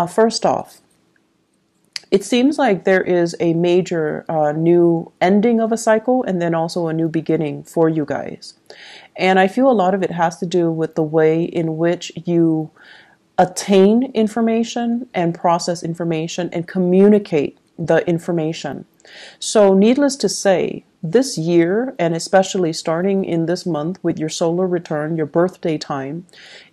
First off, it seems like there is a major new ending of a cycle and then also a new beginning for you guys. And I feel a lot of it has to do with the way in which you attain information and process information and communicate the information. So needless to say, this year, and especially starting in this month with your solar return, your birthday time,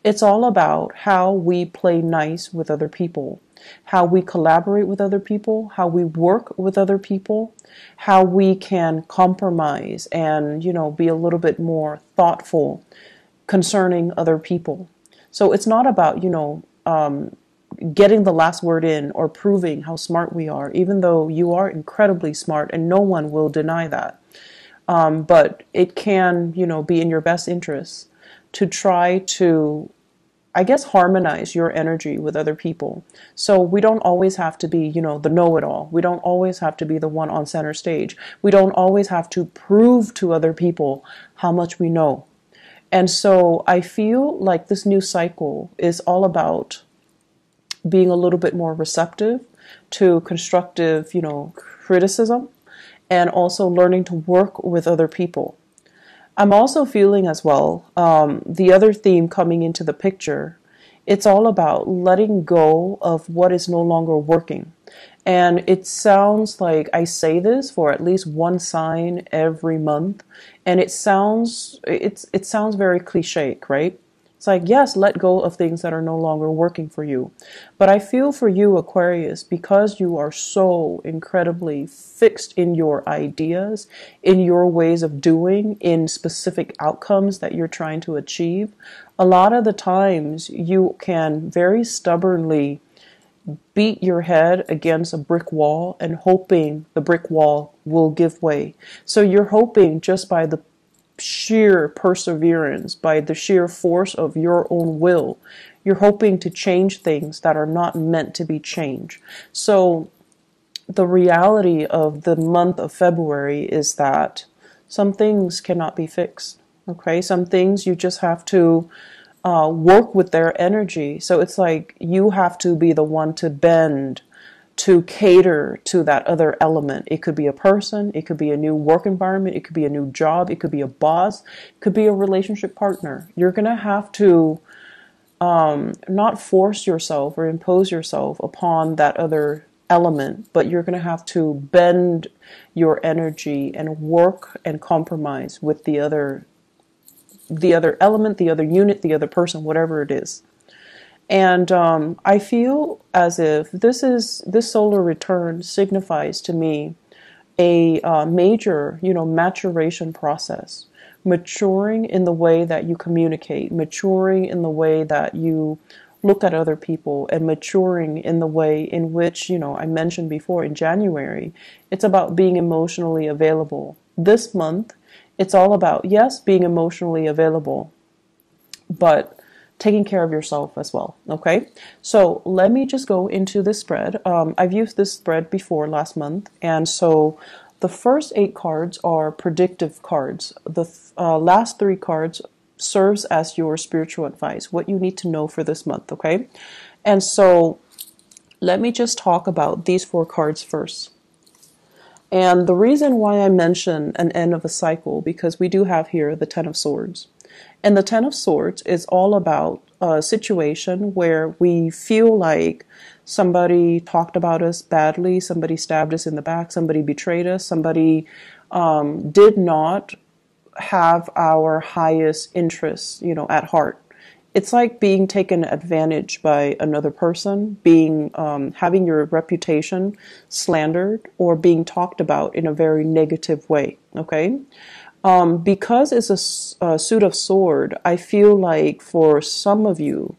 it's all about how we play nice with other people, how we collaborate with other people, how we work with other people, how we can compromise and, be a little bit more thoughtful concerning other people. So it's not about, getting the last word in or proving how smart we are, even though you are incredibly smart and no one will deny that. But it can, be in your best interest to try to, I guess, harmonize your energy with other people. So we don't always have to be, the know-it-all. We don't always have to be the one on center stage. We don't always have to prove to other people how much we know. And so I feel like this new cycle is all about being a little bit more receptive to constructive, criticism, and also learning to work with other people. I'm also feeling as well, the other theme coming into the picture, it's all about letting go of what is no longer working. And it sounds like I say this for at least one sign every month, and it sounds very cliche, right? It's like, yes, let go of things that are no longer working for you. But I feel for you, Aquarius, because you are so incredibly fixed in your ideas, in your ways of doing, in specific outcomes that you're trying to achieve, a lot of the times you can very stubbornly beat your head against a brick wall and hoping the brick wall will give way. So you're hoping just by the sheer perseverance, by the sheer force of your own will, you're hoping to change things that are not meant to be changed. So the reality of the month of February is that some things cannot be fixed. Okay, some things you just have to work with their energy. So it's like you have to be the one to bend, to cater to that other element. It could be a person, it could be a new work environment, it could be a new job, it could be a boss, it could be a relationship partner. You're going to have to not force yourself or impose yourself upon that other element, but you're going to have to bend your energy and work and compromise with the other element, the other unit, the other person, whatever it is. And I feel as if this solar return signifies to me a major, maturation process, maturing in the way that you communicate, maturing in the way that you look at other people, and maturing in the way in which, I mentioned before in January, it's about being emotionally available. This month, it's all about, yes, being emotionally available, but taking care of yourself as well. Okay, so let me just go into this spread. I've used this spread before last month, and so the first 8 cards are predictive cards. The last 3 cards serves as your spiritual advice, what you need to know for this month. Okay, and so let me just talk about these 4 cards first. And the reason why I mention an end of a cycle, because we do have here the Ten of Swords. And the Ten of Swords is all about a situation where we feel like somebody talked about us badly, somebody stabbed us in the back, somebody betrayed us, somebody did not have our highest interests, at heart. It's like being taken advantage by another person, being having your reputation slandered or being talked about in a very negative way. Okay. Because it's a suit of sword, I feel like for some of you,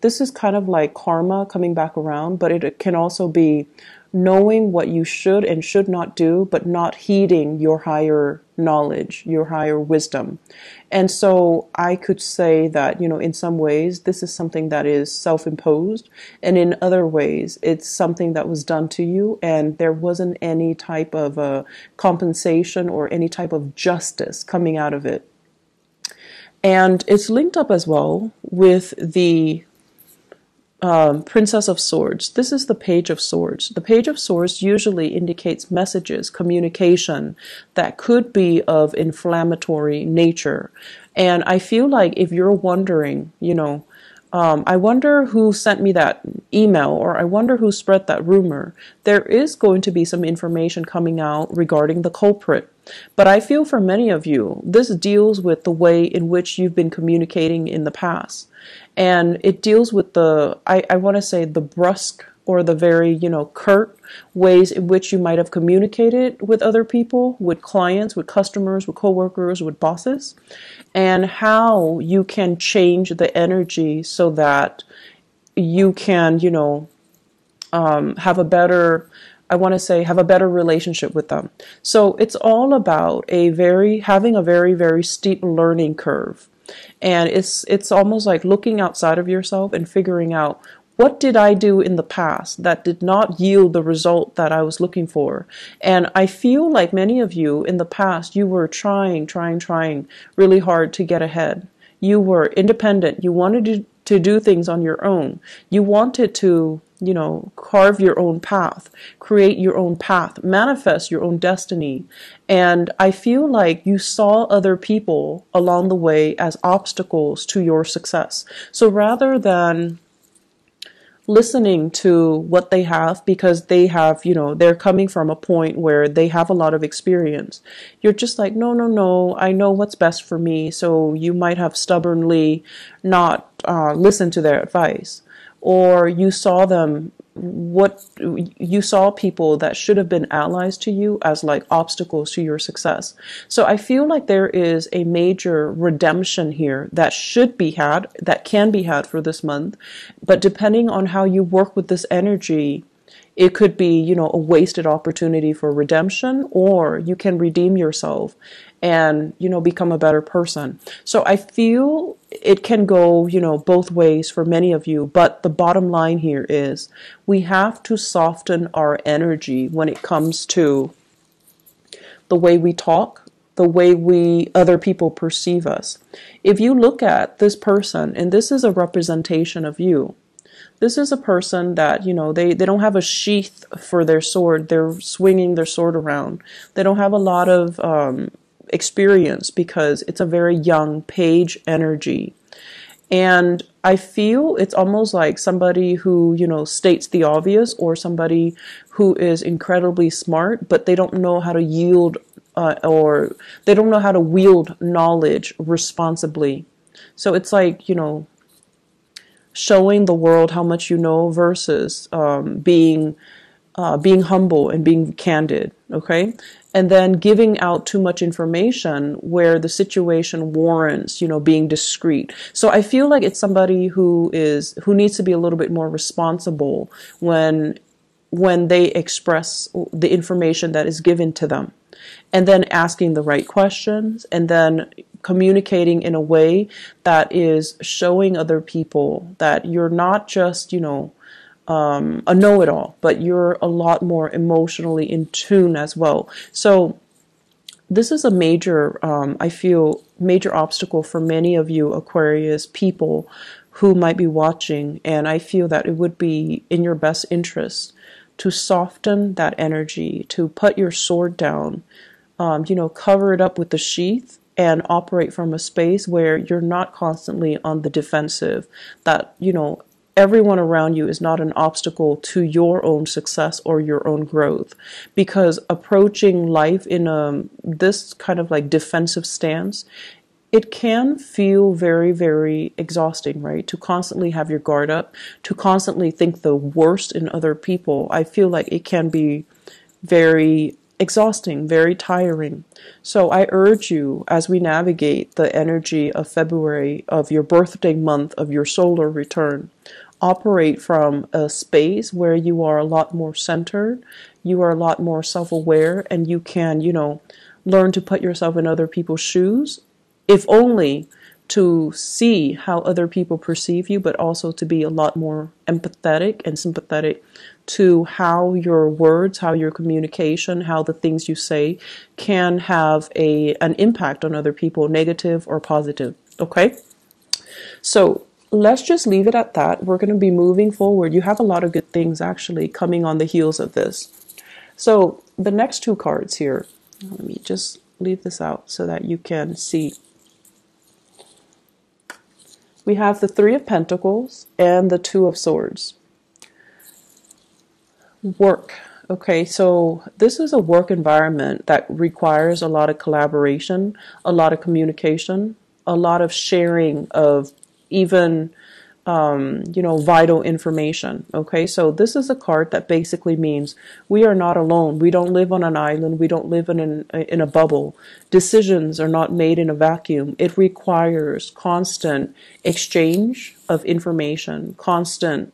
this is kind of like karma coming back around, but it can also be knowing what you should and should not do, but not heeding your higher knowledge, your higher wisdom. And so I could say that, in some ways, this is something that is self-imposed. And in other ways, it's something that was done to you and there wasn't any type of compensation or any type of justice coming out of it. And it's linked up as well with the Princess of Swords. This is the Page of Swords. The Page of Swords usually indicates messages, communication that could be of inflammatory nature. And I feel like if you're wondering, I wonder who sent me that email, or I wonder who spread that rumor, there is going to be some information coming out regarding the culprit. But I feel for many of you, this deals with the way in which you've been communicating in the past. And it deals with I want to say the brusque or the very, curt ways in which you might have communicated with other people, with clients, with customers, with coworkers, with bosses, and how you can change the energy so that you can, have a better, have a better relationship with them. So it's all about having a very, very steep learning curve. And it's almost like looking outside of yourself and figuring out, what did I do in the past that did not yield the result that I was looking for? And I feel like many of you in the past, you were trying really hard to get ahead. You were independent. You wanted to do things on your own. You wanted to, carve your own path, create your own path, manifest your own destiny. And I feel like you saw other people along the way as obstacles to your success. So rather than listening to what they have, because they have, they're coming from a point where they have a lot of experience, you're just like, no, I know what's best for me. So you might have stubbornly not listened to their advice. Or you saw people that should have been allies to you as like obstacles to your success. So I feel like there is a major redemption here that can be had for this month. But depending on how you work with this energy, it could be, a wasted opportunity for redemption, or you can redeem yourself and, become a better person. So I feel it can go, both ways for many of you. But the bottom line here is we have to soften our energy when it comes to the way we talk, the way other people perceive us. If you look at this person, and this is a representation of you, this is a person that, they don't have a sheath for their sword. They're swinging their sword around. They don't have a lot of experience because it's a very young page energy. And I feel it's almost like somebody who, states the obvious, or somebody who is incredibly smart, but they don't know how to yield or they don't know how to wield knowledge responsibly. So it's like, showing the world how much you know versus being humble and being candid, okay? And then giving out too much information where the situation warrants, being discreet. So I feel like it's somebody who needs to be a little bit more responsible when they express the information that is given to them. And then asking the right questions, and then communicating in a way that is showing other people that you're not just, a know-it-all, but you're a lot more emotionally in tune as well. So this is a major, I feel, major obstacle for many of you Aquarius people who might be watching. And I feel that it would be in your best interest to soften that energy, to put your sword down, cover it up with the sheath, and operate from a space where you're not constantly on the defensive, that, everyone around you is not an obstacle to your own success or your own growth. Because approaching life in this kind of like defensive stance, it can feel very, very exhausting, right? To constantly have your guard up, to constantly think the worst in other people. I feel like it can be very exhausting, very tiring. So I urge you, as we navigate the energy of February, of your birthday month, of your solar return, operate from a space where you are a lot more centered, you are a lot more self-aware, and you can, learn to put yourself in other people's shoes, if only to see how other people perceive you, but also to be a lot more empathetic and sympathetic to how your words, how your communication, how the things you say can have an impact on other people, negative or positive. Okay? So let's just leave it at that. We're going to be moving forward. You have a lot of good things actually coming on the heels of this. So the next two cards here, let me just leave this out so that you can see. We have the Three of Pentacles and the Two of Swords. Work. Okay, so this is a work environment that requires a lot of collaboration, a lot of communication, a lot of sharing of even vital information. Okay, so this is a card that basically means we are not alone. We don't live on an island. We don't live in a bubble. Decisions are not made in a vacuum. It requires constant exchange of information, constant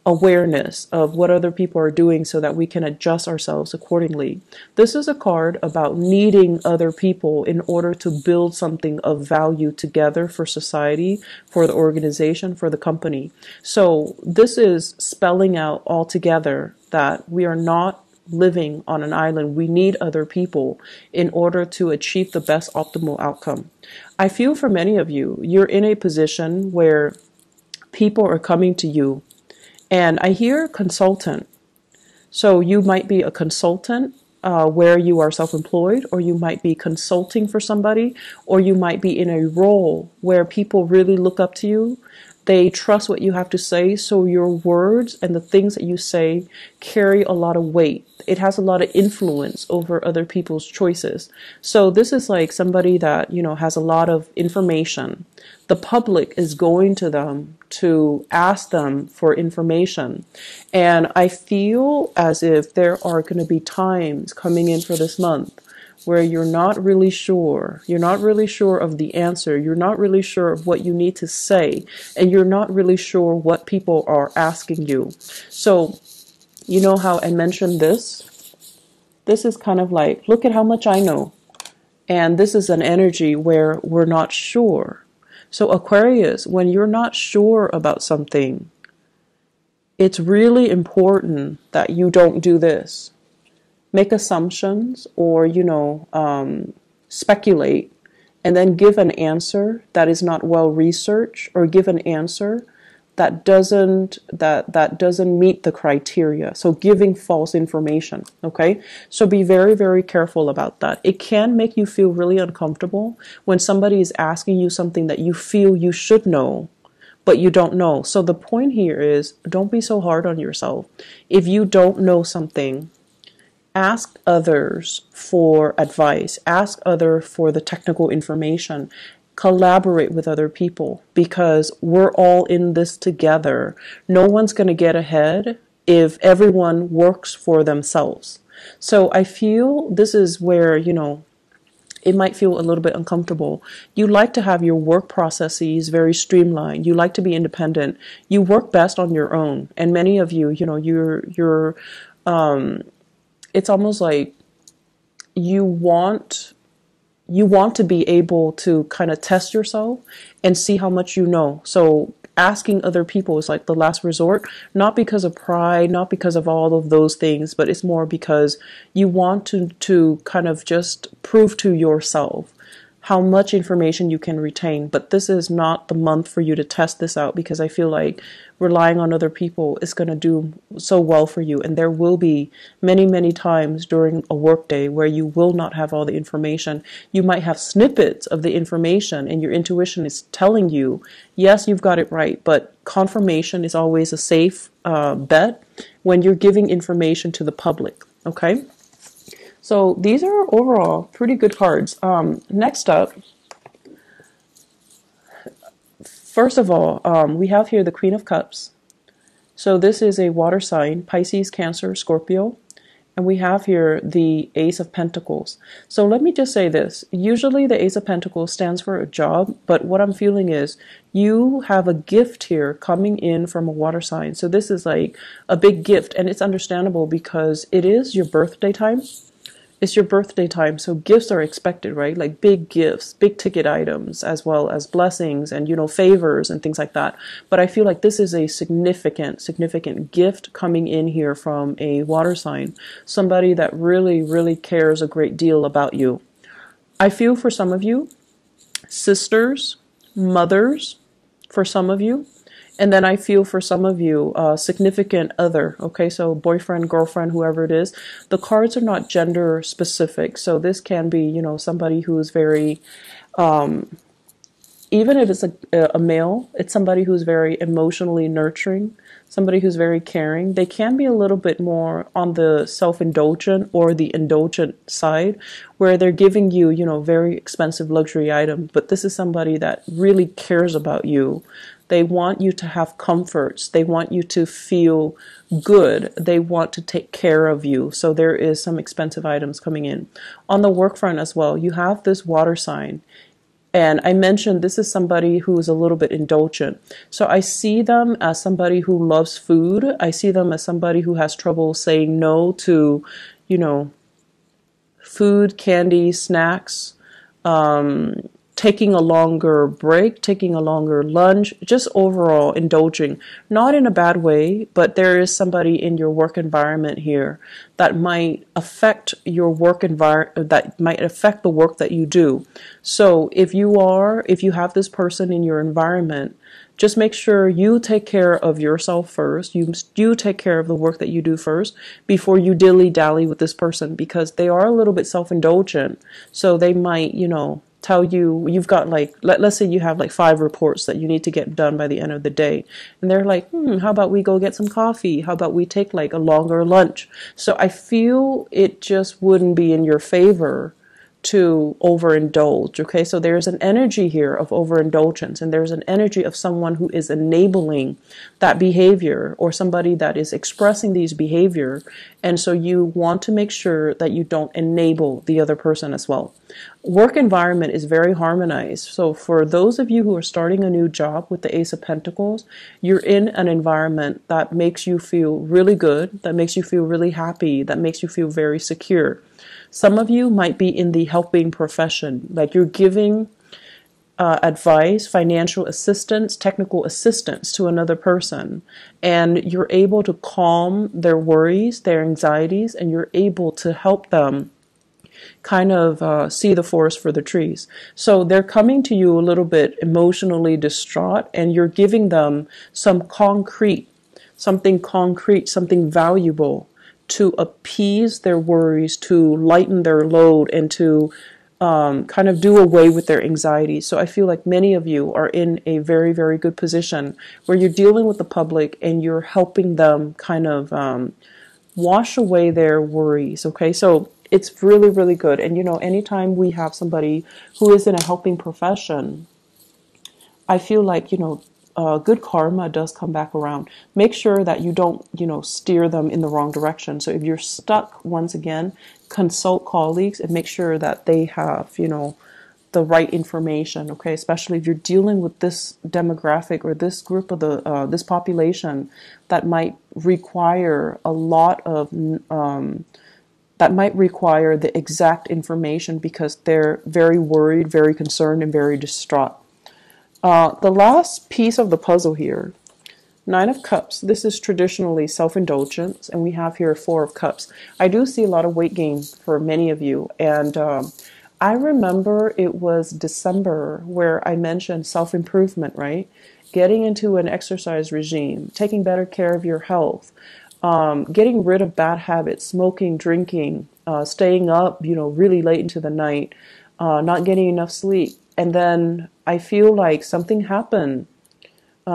awareness of what other people are doing so that we can adjust ourselves accordingly. This is a card about needing other people in order to build something of value together for society, for the organization, for the company. So this is spelling out altogether that we are not living on an island. We need other people in order to achieve the best optimal outcome. I feel for many of you, you're in a position where people are coming to you. And I hear consultant. So you might be a consultant where you are self-employed, or you might be consulting for somebody, or you might be in a role where people really look up to you. They trust what you have to say, so your words and the things that you say carry a lot of weight. It has a lot of influence over other people's choices. So this is like somebody that, has a lot of information. The public is going to them to ask them for information. And I feel as if there are going to be times coming in for this month where you're not really sure. You're not really sure of the answer. You're not really sure of what you need to say. And you're not really sure what people are asking you. So, you know how I mentioned this? This is kind of like, look at how much I know. And this is an energy where we're not sure. So Aquarius, when you're not sure about something, it's really important that you don't do this. Make assumptions or, speculate and then give an answer that is not well researched, or give an answer that doesn't meet the criteria. So giving false information, okay? So be very, very careful about that. It can make you feel really uncomfortable when somebody is asking you something that you feel you should know, but you don't know. So the point here is, don't be so hard on yourself. If you don't know something, ask others for advice. Ask others for the technical information. Collaborate with other people, because we're all in this together. No one's going to get ahead if everyone works for themselves. So I feel this is where, it might feel a little bit uncomfortable. You like to have your work processes very streamlined. You like to be independent. You work best on your own. And many of you, you're it's almost like you want to be able to kind of test yourself and see how much you know. So asking other people is like the last resort, not because of pride, not because of all of those things, but it's more because you want to kind of just prove to yourself how much information you can retain. But this is not the month for you to test this out, because I feel like relying on other people is going to do so well for you. And there will be many, many times during a workday where you will not have all the information. You might have snippets of the information and your intuition is telling you, yes, you've got it right. But confirmation is always a safe bet when you're giving information to the public. Okay? So these are overall pretty good cards. Next up, first of all, we have here the Queen of Cups. So this is a water sign, Pisces, Cancer, Scorpio. And we have here the Ace of Pentacles. So let me just say this. Usually the Ace of Pentacles stands for a job, but what I'm feeling is you have a gift here coming in from a water sign. So this is like a big gift, and it's understandable because it is your birthday time. It's your birthday time, so gifts are expected, right? Like big gifts, big ticket items, as well as blessings and, favors and things like that. But I feel like this is a significant gift coming in here from a water sign. Somebody that really, really cares a great deal about you. I feel for some of you, sisters, mothers, for some of you, And then I feel for some of you, significant other, okay, so boyfriend, girlfriend, whoever it is, the cards are not gender specific. So this can be, you know, somebody who is very, even if it's a male, it's somebody who's very emotionally nurturing, somebody who's very caring. They can be a little bit more on the self-indulgent or the indulgent side, where they're giving you, you know, very expensive luxury items. But this is somebody that really cares about you. They want you to have comforts. They want you to feel good. They want to take care of you. So there is some expensive items coming in. On the work front as well, you have this water sign. And I mentioned this is somebody who is a little bit indulgent. So I see them as somebody who loves food. I see them as somebody who has trouble saying no to, you know, food, candy, snacks, taking a longer break, taking a longer lunch, just overall indulging, not in a bad way, but there is somebody in your work environment here that might affect your work environment, that might affect the work that you do. So if you have this person in your environment, just make sure you take care of yourself first. You take care of the work that you do first before you dilly-dally with this person, because they are a little bit self-indulgent. So they might, you know, tell you, you've got like, let's say you have like 5 reports that you need to get done by the end of the day. And they're like, how about we go get some coffee? How about we take like a longer lunch? So I feel it just wouldn't be in your favor to overindulge. Okay, so there's an energy here of overindulgence, and there's an energy of someone who is enabling that behavior, or somebody that is expressing these behavior, and so you want to make sure that you don't enable the other person as well. Work environment is very harmonized. So for those of you who are starting a new job with the Ace of Pentacles, you're in an environment that makes you feel really good, that makes you feel really happy, that makes you feel very secure. Some of you might be in the helping profession, like you're giving advice, financial assistance, technical assistance to another person, and you're able to calm their worries, their anxieties, and you're able to help them kind of see the forest for the trees. So they're coming to you a little bit emotionally distraught, and you're giving them some concrete, something valuable to appease their worries, to lighten their load, and to kind of do away with their anxiety. So I feel like many of you are in a very, very good position where you're dealing with the public and you're helping them kind of wash away their worries. Okay, so it's really, really good. And you know, anytime we have somebody who is in a helping profession, I feel like, you know, good karma does come back around. Make sure that you don't, you know, steer them in the wrong direction. So if you're stuck, once again, consult colleagues and make sure that they have, you know, the right information. Okay, especially if you're dealing with this demographic or this group of the this population that might require a lot of that might require the exact information because they're very worried, very concerned, and very distraught. The last piece of the puzzle here, 9 of Cups. This is traditionally self-indulgence, and we have here 4 of Cups. I do see a lot of weight gain for many of you, and I remember it was December where I mentioned self-improvement, right? Getting into an exercise regime, taking better care of your health, getting rid of bad habits, smoking, drinking, staying up, you know, really late into the night, not getting enough sleep. And then I feel like something happened.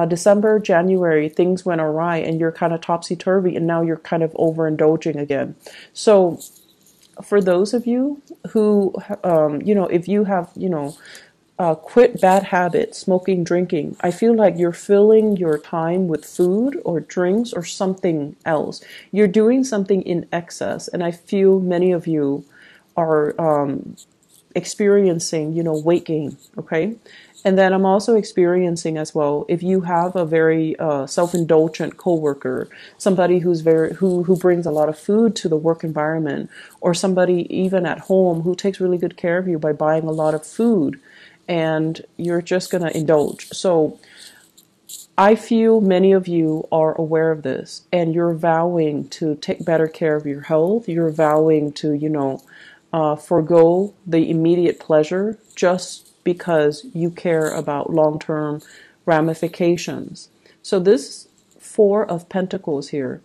December, January, things went awry and you're kind of topsy-turvy, and now you're kind of overindulging again. So for those of you who, you know, if you have, you know, quit bad habits, smoking, drinking, I feel like you're filling your time with food or drinks or something else. You're doing something in excess, and I feel many of you are experiencing, you know, weight gain, okay? And then I'm also experiencing as well, if you have a very self-indulgent coworker, somebody who's who brings a lot of food to the work environment, or somebody even at home who takes really good care of you by buying a lot of food, and you're just going to indulge. So I feel many of you are aware of this, and you're vowing to take better care of your health. You're vowing to, you know, forego the immediate pleasure just because you care about long-term ramifications. So this Four of Pentacles here,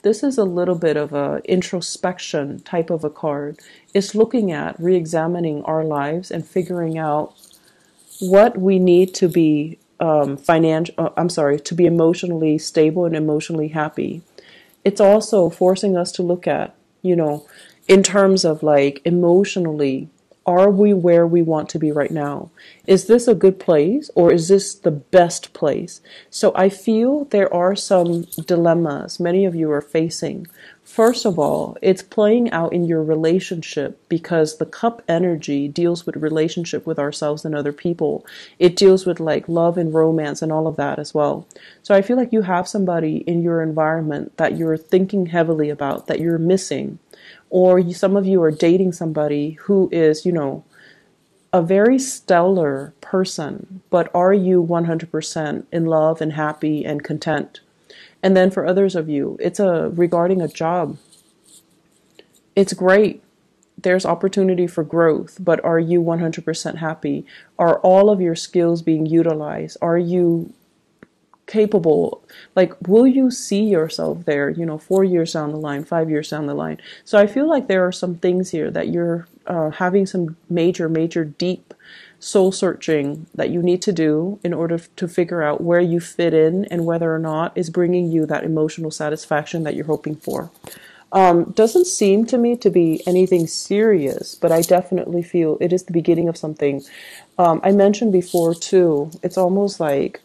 this is a little bit of a introspection type of a card. It's looking at re-examining our lives and figuring out what we need to be to be emotionally stable and emotionally happy. It's also forcing us to look at, in terms of like emotionally, are we where we want to be right now? Is this a good place or is this the best place? So I feel there are some dilemmas many of you are facing. First of all, it's playing out in your relationship because the cup energy deals with relationship with ourselves and other people. It deals with like love and romance and all of that as well. So I feel like you have somebody in your environment that you're thinking heavily about, that you're missing. Or some of you are dating somebody who is, a very stellar person, but are you 100% in love and happy and content? And then for others of you, it's regarding a job. It's great. There's opportunity for growth, but are you 100% happy? Are all of your skills being utilized? Are you capable? Like, will you see yourself there, 4 years down the line, 5 years down the line? So I feel like there are some things here that you're having some major, deep soul searching that you need to do in order to figure out where you fit in and whether or not is bringing you that emotional satisfaction that you're hoping for. Doesn't seem to me to be anything serious, but I definitely feel it is the beginning of something. I mentioned before too, it's almost like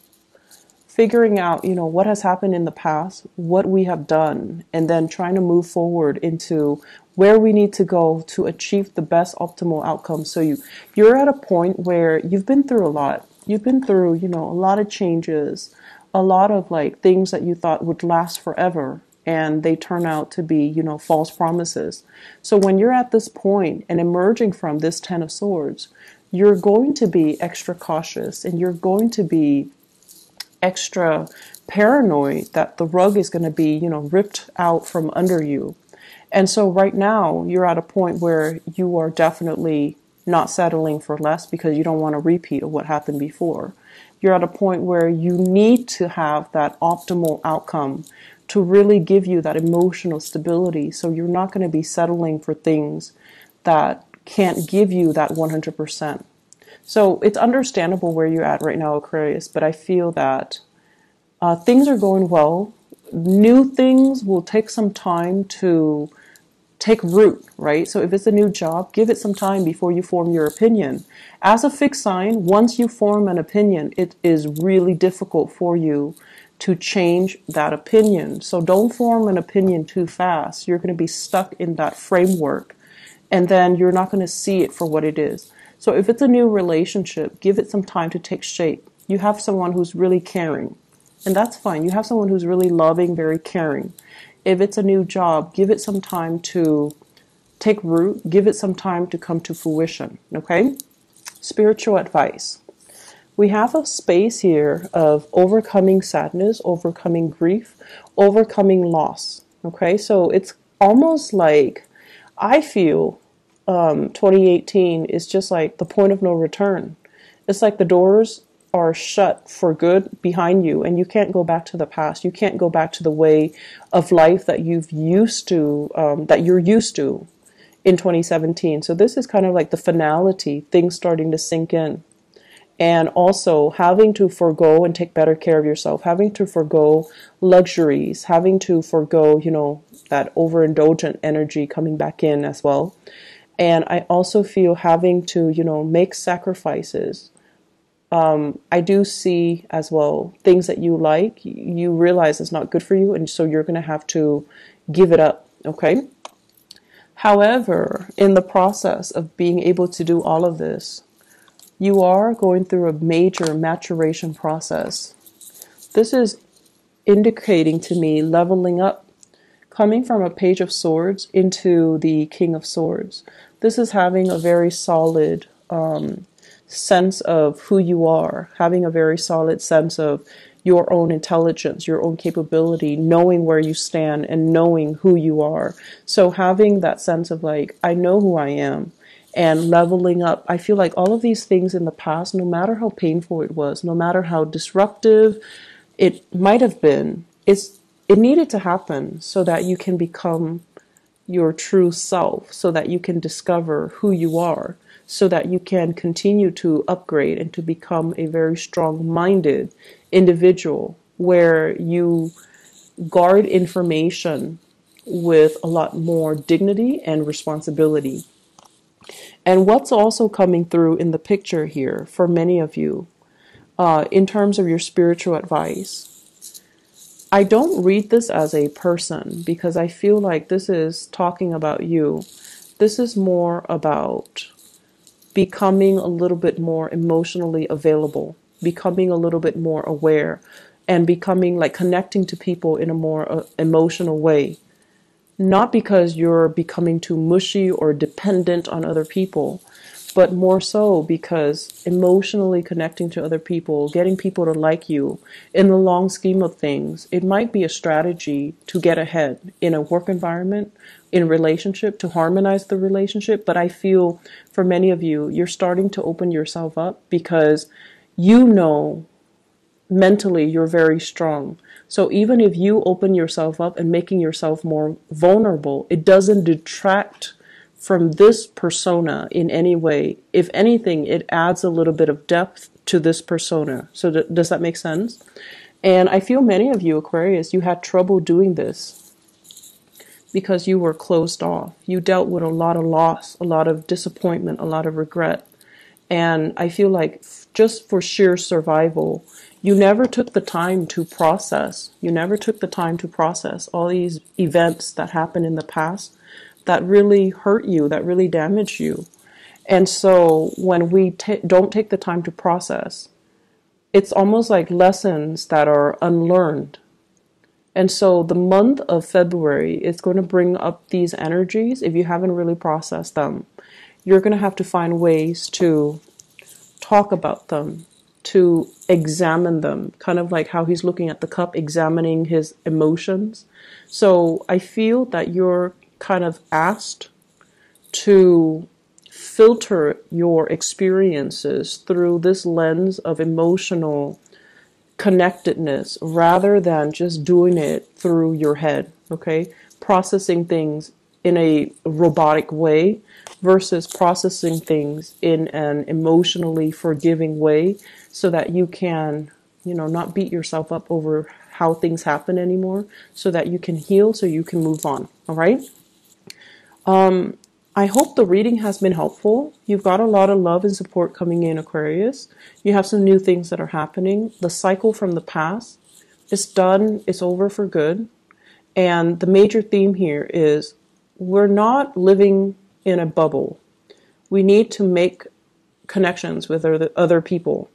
figuring out, what has happened in the past, what we have done, and then trying to move forward into where we need to go to achieve the best optimal outcome. So you're at a point where you've been through a lot. You've been through, a lot of changes, a lot of like things that you thought would last forever, and they turn out to be, false promises. So when you're at this point and emerging from this Ten of Swords, you're going to be extra cautious and you're going to be extra paranoid that the rug is going to be, ripped out from under you. And so right now you're at a point where you are definitely not settling for less because you don't want a repeat of what happened before. You're at a point where you need to have that optimal outcome to really give you that emotional stability. So you're not going to be settling for things that can't give you that 100%. So it's understandable where you're at right now, Aquarius, but I feel that things are going well. New things will take some time to take root, right? So if it's a new job, give it some time before you form your opinion. As a fixed sign, once you form an opinion, it is really difficult for you to change that opinion. So don't form an opinion too fast. You're going to be stuck in that framework, and then you're not going to see it for what it is. So if it's a new relationship, give it some time to take shape. You have someone who's really caring, and that's fine. You have someone who's really loving, very caring. If it's a new job, give it some time to take root. Give it some time to come to fruition, okay? Spiritual advice. We have a space here of overcoming sadness, overcoming grief, overcoming loss, okay? So it's almost like, I feel 2018 is just like the point of no return. It's like the doors are shut for good behind you, and you can't go back to the past. You can't go back to the way of life that you're used to in 2017. So this is kind of like the finality, things starting to sink in. And also having to forego and take better care of yourself, having to forego luxuries, having to forego, that overindulgent energy coming back in as well. And I also feel having to, make sacrifices. I do see as well things that you like, you realize it's not good for you, and so you're going to have to give it up, okay? However, in the process of being able to do all of this, you are going through a major maturation process. This is indicating to me leveling up, coming from a Page of Swords into the King of Swords. This is having a very solid sense of who you are, having a very solid sense of your own intelligence, your own capability, knowing where you stand and knowing who you are. So having that sense of like, I know who I am, and leveling up. I feel like all of these things in the past, no matter how painful it was, no matter how disruptive, it might have been, it needed to happen so that you can become your true self, so that you can discover who you are, so that you can continue to upgrade and to become a very strong-minded individual where you guard information with a lot more dignity and responsibility. And what's also coming through in the picture here for many of you, in terms of your spiritual advice, I don't read this as a person because I feel like this is talking about you. This is more about becoming a little bit more emotionally available, becoming a little bit more aware, and becoming like connecting to people in a more emotional way. Not because you're becoming too mushy or dependent on other people, but more so because emotionally connecting to other people, getting people to like you, in the long scheme of things, it might be a strategy to get ahead in a work environment, in a relationship, to harmonize the relationship. But I feel for many of you, you're starting to open yourself up because you know mentally you're very strong. So even if you open yourself up and making yourself more vulnerable, it doesn't detract from this persona in any way. If anything, it adds a little bit of depth to this persona. So does that make sense? And I feel many of you, Aquarius, you had trouble doing this because you were closed off. You dealt with a lot of loss, a lot of disappointment, a lot of regret. And I feel like just for sheer survival, you never took the time to process. You never took the time to process all these events that happened in the past that really hurt you, that really damaged you. And so when we don't take the time to process, it's almost like lessons that are unlearned. And so the month of February is going to bring up these energies. If you haven't really processed them, you're going to have to find ways to talk about them, to examine them, kind of like how he's looking at the cup, examining his emotions. So I feel that you're kind of asked to filter your experiences through this lens of emotional connectedness rather than just doing it through your head, okay? Processing things in a robotic way versus processing things in an emotionally forgiving way so that you can, not beat yourself up over how things happen anymore, so that you can heal, so you can move on, all right? I hope the reading has been helpful. You've got a lot of love and support coming in, Aquarius. You have some new things that are happening. The cycle from the past is done. It's over for good. And the major theme here is we're not living in a bubble. We need to make connections with other people.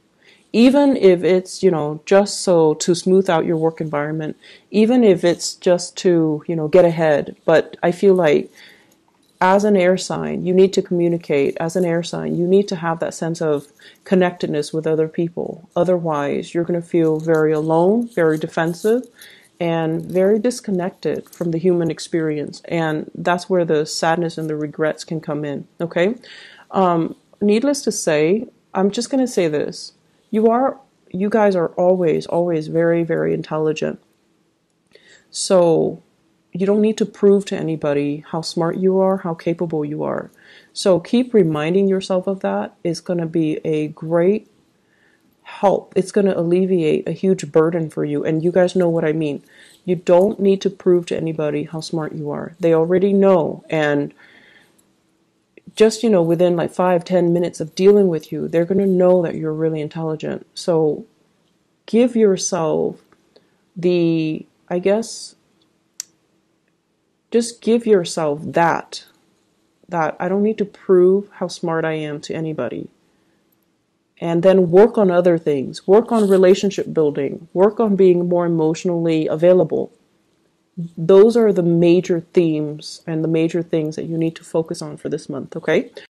Even if it's, just so to smooth out your work environment, even if it's just to, get ahead. But I feel like as an air sign, you need to communicate. As an air sign, you need to have that sense of connectedness with other people. Otherwise, you're going to feel very alone, very defensive, and very disconnected from the human experience. And that's where the sadness and the regrets can come in, okay? Needless to say, I'm just going to say this. You guys are always very, very intelligent. So you don't need to prove to anybody how smart you are, how capable you are. So keep reminding yourself of that. It's going to be a great help. It's going to alleviate a huge burden for you. And you guys know what I mean. You don't need to prove to anybody how smart you are. They already know. And just, within like 5-10 minutes of dealing with you, they're going to know that you're really intelligent. So give yourself just give yourself that I don't need to prove how smart I am to anybody. And then work on other things. Work on relationship building. Work on being more emotionally available. Those are the major themes and the major things that you need to focus on for this month, okay?